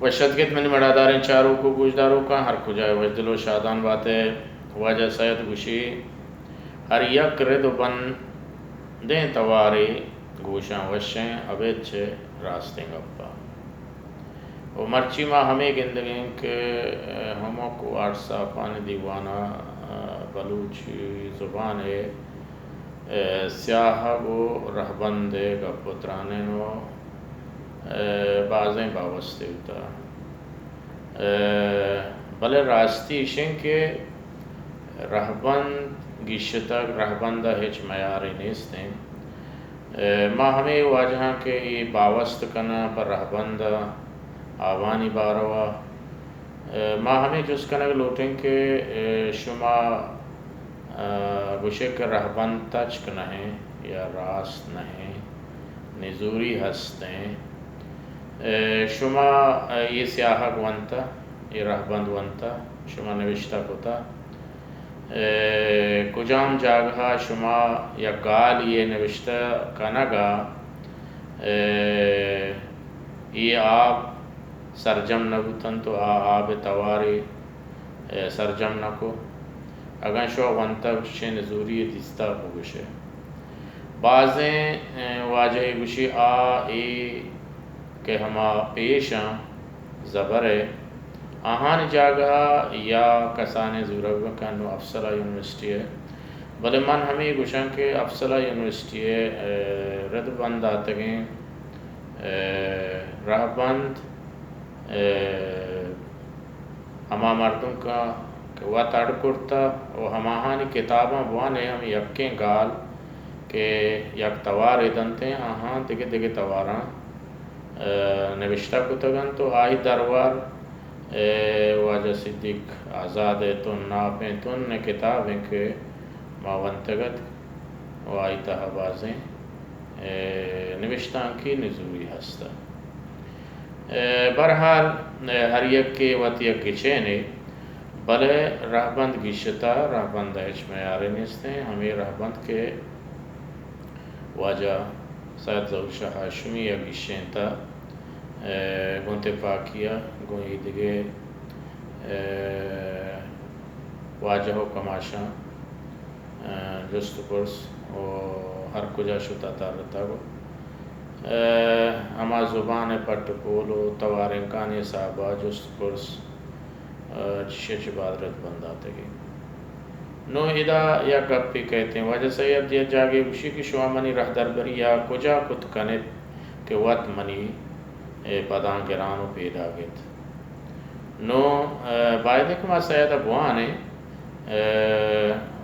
وشدگت من مڑاداریں چاروں کو گوشداروں کا ہر کجائے وجدل و شادان باتیں واجہ سید گوشی ہر یک رد بن دیں تواری گوشاں وشیں ابید چھے راستیں گپا و مرچی ما ہمیں گندگیں کہ ہموں کو عرصہ پانی دیوانا بلوچی زبان ہے سیاہ گو رہبند گپ ترانے نو بازیں باوستے ہوتا بلے راستی شن کے رہبند گیشتک رہبندہ ہچ میاری نیستیں ما ہمیں واجہاں کے یہ باوست کنا پر رہبندہ آوانی باروا ما ہمیں جس کنگ لوٹیں کہ شما گوشے کے رہبند تچک نہیں یا راست نہیں نزوری ہستیں شما یہ سیاہک ونتا یہ رہبند ونتا شما نوشتہ کتا کجام جاگہ شما یا گال یہ نوشتہ کنگا یہ آب سرجم نبوتن تو آب تواری سرجم نکو اگر شو ونتا گوشے نزوری دستا کو گوشے بعضیں واجہ گوشی ای کہ ہما پیشاں زبرے آہان جاگہ یا کسانے زورگا کنو افسرہ یونیورسٹی ہے بلے من ہمیں گوشاں کہ افسرہ یونیورسٹی ہے رد بند آتگیں راہ بند ہما مردوں کا کہ وہ تڑ کرتا و ہماہانی کتاباں بوانے ہم یکیں گال کہ یک توار دنتے آہاں دگے دگے تواراں نوشتہ کتگن تو آئی دروار واجہ صدیق آزاد تن ناپیں تن نے کتابیں کہ ماونتگت و آئی تہا بازیں نوشتاں کی نزوری ہستا برحال ہر یک کے وط یک کے چینے بلے رہبند گیشتا رہبند ہچ میارے نیستیں ہمیں رہبند کے واجہ سید ظہور شاہ ہاشمی یا گیشیں تا گونتے پاکیا گوئی دگے واجہ و کماشاں جست پرس و ہر کجا شتا تارتا گو ہما زبان پٹ کولو توارنکانی صاحبہ جست پرس چشچ بادرت بنداتے گی نو ادا یا گپی کہتے ہیں واجہ سید یہ جاگے گوشی کی شما منی رہ دربری یا کجا کت کنت کہ وط منی پدان گرانو پیدا گت نو بائدک ما سید ابوانے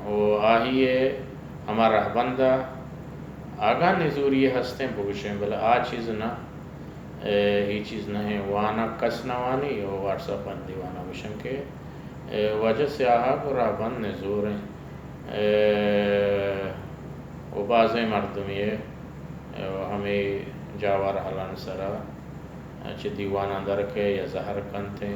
و آہیے ہما رہبندہ آگاہ نزوری ہستیں بگوشیں بلے آ چیز نہ ہی چیز نہیں وانا کس نوانی و وارسا پندی وانا بشن کے وجہ سے آہا کو رہبند نزور ہیں و بازیں مردمی ہے ہمیں جاوار حلان سرا چھ دیوانہ درکے یا زہر کنتے